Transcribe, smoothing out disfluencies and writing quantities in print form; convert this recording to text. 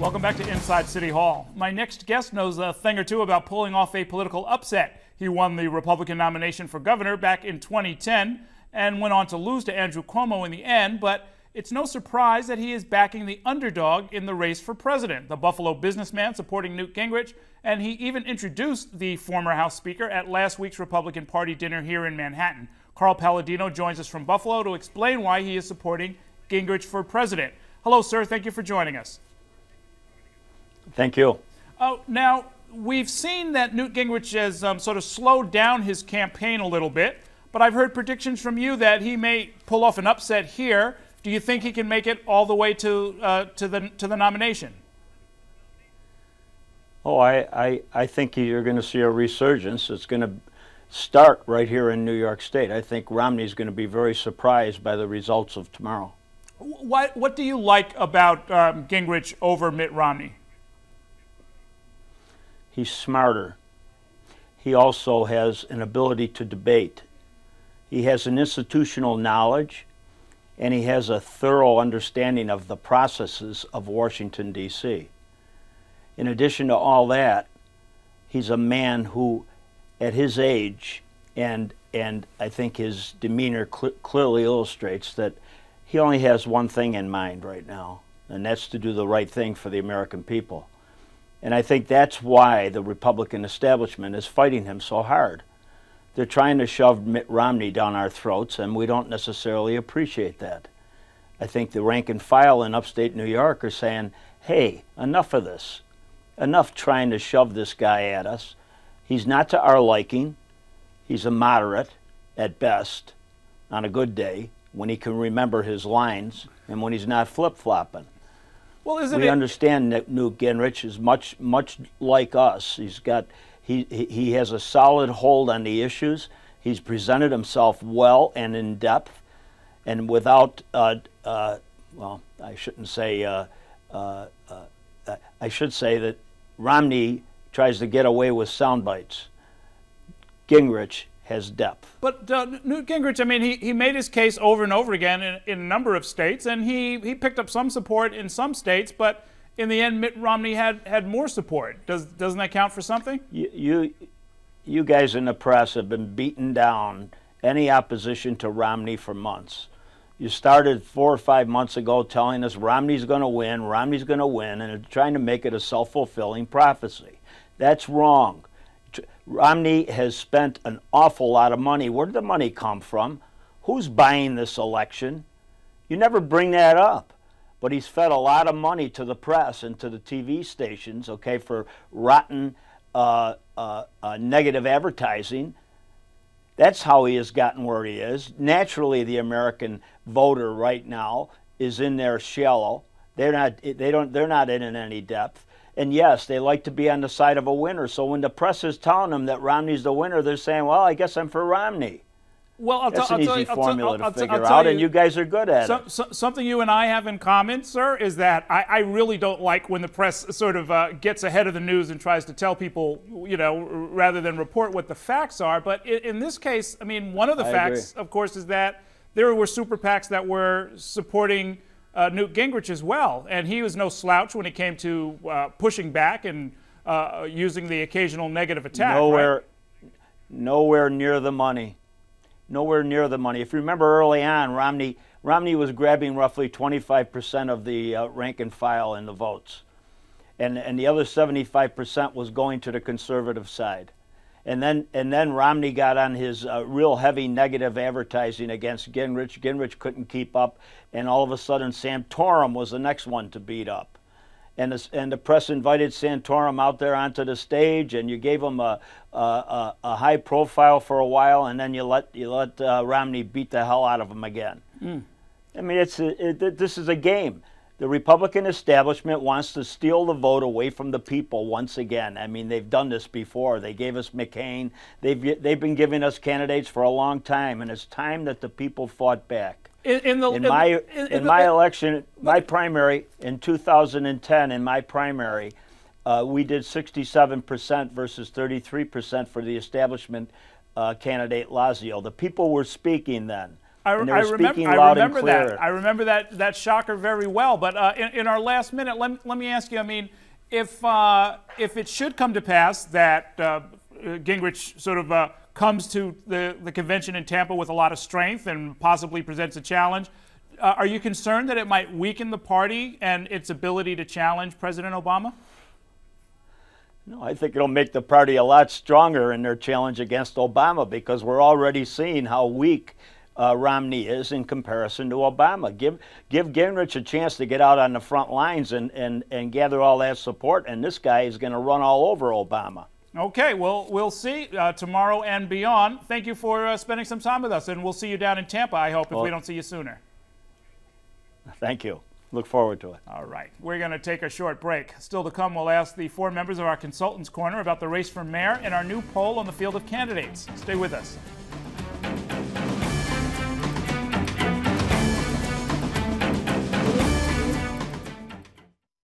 Welcome back to Inside City Hall. My next guest knows a thing or two about pulling off a political upset. He won the Republican nomination for governor back in 2010 and went on to lose to Andrew Cuomo in the end, but it's no surprise that he is backing the underdog in the race for president, the Buffalo businessman supporting Newt Gingrich, and he even introduced the former House Speaker at last week's Republican Party dinner here in Manhattan. Carl Paladino joins us from Buffalo to explain why he is supporting Gingrich for president. Hello, sir. Thank you for joining us. Thank you. Now, we've seen that Newt Gingrich has sort of slowed down his campaign a little bit, but I've heard predictions from you that he may pull off an upset here. Do you think he can make it all the way to the nomination? Oh, I think you're going to see a resurgence. It's going to start right here in New York State. I think Romney's going to be very surprised by the results of tomorrow. What do you like about Gingrich over Mitt Romney? He's smarter. He also has an ability to debate. He has an institutional knowledge, and he has a thorough understanding of the processes of Washington, D.C. In addition to all that, he's a man who, at his age, and I think his demeanor clearly illustrates that he only has one thing in mind right now, and that's to do the right thing for the American people. And I think that's why the Republican establishment is fighting him so hard. They're trying to shove Mitt Romney down our throats, and we don't necessarily appreciate that. I think the rank and file in upstate New York are saying, hey, enough of this. Enough trying to shove this guy at us. He's not to our liking. He's a moderate at best on a good day when he can remember his lines and when he's not flip-flopping. Well, we understand that Newt Gingrich is much like us. He has a solid hold on the issues. He's presented himself well and in depth, and without well, I shouldn't say. I should say that Romney tries to get away with sound bites. Gingrich has depth. But Newt Gingrich, I mean, he made his case over and over again in a number of states, and he picked up some support in some states, but in the end, Mitt Romney had more support. Doesn't that count for something? You guys in the press have been beating down any opposition to Romney for months. You started 4 or 5 months ago telling us Romney's going to win, and trying to make it a self-fulfilling prophecy. That's wrong. Romney has spent an awful lot of money. Where did the money come from? Who's buying this election? You never bring that up. But he's fed a lot of money to the press and to the TV stations, okay, for rotten, negative advertising. That's how he has gotten where he is. Naturally, the American voter right now is in there shallow. They're not in any depth. And yes, they like to be on the side of a winner. So when the press is telling them that Romney's the winner, they're saying, well, I guess I'm for Romney. Well, that's an easy formula to figure out, and you guys are good at it. Something you and I have in common, sir, is that I really don't like when the press sort of gets ahead of the news and tries to tell people, you know, rather than report what the facts are. But in this case, I mean, one of the facts, of course, is that there were super PACs that were supporting Newt Gingrich as well, and he was no slouch when it came to pushing back and using the occasional negative attack. Nowhere near the money. Nowhere near the money. If you remember early on, Romney was grabbing roughly 25% of the rank and file in the votes, and the other 75% was going to the conservative side. And then Romney got on his real heavy negative advertising against Gingrich. Gingrich couldn't keep up, and all of a sudden Santorum was the next one to beat up. And the press invited Santorum out there onto the stage, and you gave him a high profile for a while, and then you let Romney beat the hell out of him again. I mean, this is a game. The Republican establishment wants to steal the vote away from the people once again. I mean, they've done this before. They gave us McCain. They've been giving us candidates for a long time, and it's time that the people fought back. In my election, my primary in 2010, in my primary, we did 67% versus 33% for the establishment candidate Lazio. The people were speaking then. and they were speaking loud and clear. That. I remember that shocker very well. But in our last minute, let me ask you. I mean, if it should come to pass that Gingrich sort of comes to the convention in Tampa with a lot of strength and possibly presents a challenge, are you concerned that it might weaken the party and its ability to challenge President Obama? No, I think it'll make the party a lot stronger in their challenge against Obama, because we're already seeing how weak Romney is in comparison to Obama. Give Gingrich a chance to get out on the front lines and gather all that support, and this guy is going to run all over Obama. Okay, well, we'll see tomorrow and beyond. Thank you for spending some time with us, and we'll see you down in Tampa, I hope, if we don't see you sooner. Thank you. Look forward to it. All right. We're going to take a short break. Still to come, we'll ask the 4 members of our Consultants Corner about the race for mayor and our new poll on the field of candidates. Stay with us.